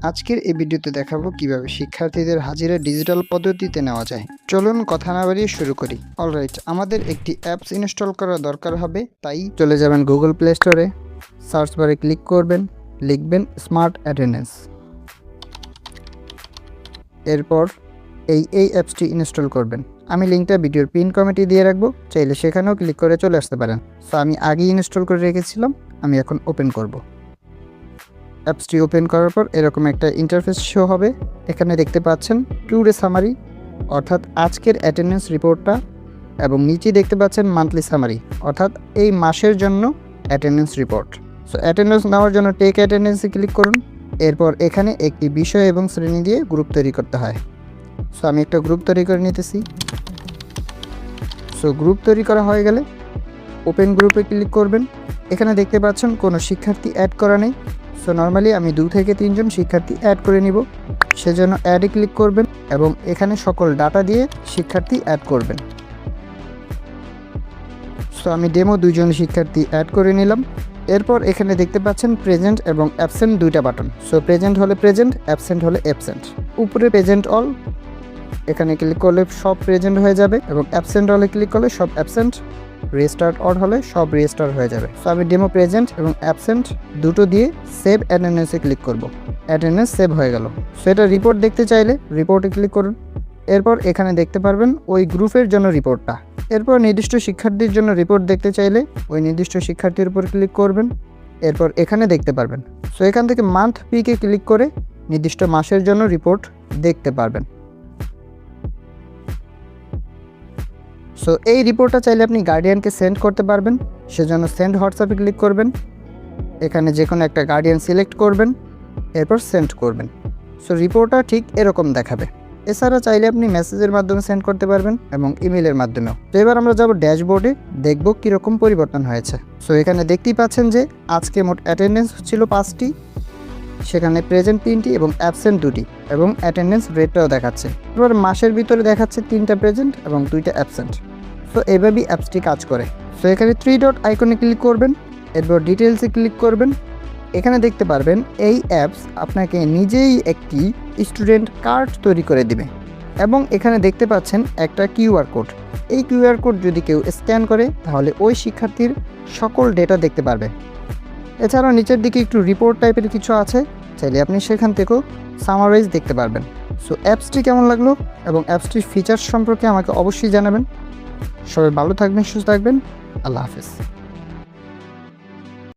আজকের এই ভিডিওতে দেখাবো কিভাবে শিক্ষার্থীদের হাজিরা ডিজিটাল পদ্ধতিতে নেওয়া যায়। চলুন কথা না বাড়িয়ে শুরু করি। অলরাইট, আমাদের একটি অ্যাপস ইনস্টল করা দরকার হবে, তাই চলে যাবেন গুগল প্লে স্টোরে, সার্চ বারে ক্লিক করবেন, লিখবেন স্মার্ট অ্যাটেন্ডেন্স। এরপর এই অ্যাপসটি ইনস্টল করবেন। আমি লিঙ্কটা ভিডিওর পিন কমেন্টে দিয়ে রাখবো, চাইলে সেখানেও ক্লিক করে চলে আসতে পারেন। সো আমি আগেই ইনস্টল করে রেখেছিলাম, আমি এখন ওপেন করব। অ্যাপসটি ওপেন করার পর এরকম একটা ইন্টারফেস শো হবে। এখানে দেখতে পাচ্ছেন টুডে সামারি, অর্থাৎ আজকের অ্যাটেন্ডেন্স রিপোর্টটা, এবং নিচে দেখতে পাচ্ছেন মান্থলি সামারি, অর্থাৎ এই মাসের জন্য অ্যাটেন্ডেন্স রিপোর্ট। সো অ্যাটেন্ডেন্স নেওয়ার জন্য টেক অ্যাটেন্ডেন্সে ক্লিক করুন। এরপর এখানে একটি বিষয় এবং শ্রেণী দিয়ে গ্রুপ তৈরি করতে হয়। সো আমি একটা গ্রুপ তৈরি করে নিতেছি। সো গ্রুপ তৈরি করা হয়ে গেলে ওপেন গ্রুপে ক্লিক করবেন। এখানে দেখতে পাচ্ছেন কোনো শিক্ষার্থী অ্যাড করা নেই। সো নর্মালি আমি 2 থেকে 3 জন শিক্ষার্থী অ্যাড করে নিব, সেজন্য অ্যাডে ক্লিক করবেন এবং এখানে সকল ডাটা দিয়ে শিক্ষার্থী অ্যাড করবেন। সো আমি ডেমো 2 জন শিক্ষার্থী অ্যাড করে নিলাম। এরপর এখানে দেখতে পাচ্ছেন প্রেজেন্ট এবং অ্যাবসেন্ট দুইটা বাটন। সো প্রেজেন্ট হলে প্রেজেন্ট, অ্যাবসেন্ট হলে অ্যাবসেন্ট। উপরে প্রেজেন্ট অল, এখানে ক্লিক করলে সব প্রেজেন্ট হয়ে যাবে, এবং অ্যাবসেন্ট হলে ক্লিক করলে সব অ্যাবসেন্ট, রিস্টার্ট অল হলে সব রিস্টার্ট হয়ে যাবে। সো আমি ডেমো প্রেজেন্ট এবং অ্যাবসেন্ট দুটো দিয়ে সেভ অ্যাটেন্ডেন্সে ক্লিক করব। অ্যাটেন্ডেন্স সেভ হয়ে গেল। সো এটা রিপোর্ট দেখতে চাইলে রিপোর্টে ক্লিক করুন। এরপর এখানে দেখতে পারবেন ওই গ্রুপের জন্য রিপোর্টটা। এরপর নির্দিষ্ট শিক্ষার্থীর জন্য রিপোর্ট দেখতে চাইলে ওই নির্দিষ্ট শিক্ষার্থীর উপর ক্লিক করবেন। এরপর এখানে দেখতে পারবেন। সো এখান থেকে মান্থ পিকে ক্লিক করে নির্দিষ্ট মাসের জন্য রিপোর্ট দেখতে পারবেন। সো এই রিপোর্টটা চাইলে আপনি গার্ডিয়ানকে সেন্ড করতে পারবেন, সেজন্য সেন্ড হোয়াটসঅ্যাপে ক্লিক করবেন। এখানে যে কোনো একটা গার্ডিয়ান সিলেক্ট করবেন, এরপর সেন্ড করবেন। সো রিপোর্টটা ঠিক এরকম দেখাবে। এছাড়া চাইলে আপনি মেসেজের মাধ্যমে সেন্ড করতে পারবেন এবং ইমেলের মাধ্যমেও। তো এবার আমরা যাব ড্যাশবোর্ডে, দেখব কীরকম পরিবর্তন হয়েছে। সো এখানে দেখতেই পাচ্ছেন যে আজকে মোট অ্যাটেন্ডেন্স ছিল 5টি, সেখানে প্রেজেন্ট 3টি এবং অ্যাবসেন্ট 2টি, এবং অ্যাটেন্ডেন্স রেটটাও দেখাচ্ছে। এবার মাসের ভিতরে দেখাচ্ছে 3টা প্রেজেন্ট এবং 2টা অ্যাবসেন্ট। সো এভাবেই অ্যাপসটি কাজ করে। সো এখানে 3 ডট আইকনে ক্লিক করবেন, এরপর ডিটেলসে ক্লিক করবেন। এখানে দেখতে পারবেন এই অ্যাপস আপনাকে নিজেই একটি স্টুডেন্ট কার্ড তৈরি করে দিবে, এবং এখানে দেখতে পাচ্ছেন একটা কিউআর কোড। এই কিউআর কোড যদি কেউ স্ক্যান করে তাহলে ওই শিক্ষার্থীর সকল ডেটা দেখতে পারবে। এছাড়াও নিচের দিকে একটু রিপোর্ট টাইপের কিছু আছে, চাইলে আপনি সেখান থেকেও সামারাইজ দেখতে পারবেন। সো অ্যাপসটি কেমন লাগলো এবং অ্যাপসটির ফিচার্স সম্পর্কে আমাকে অবশ্যই জানাবেন। সবাই ভালো থাকবেন, সুস্থ থাকবেন। আল্লাহ হাফেজ।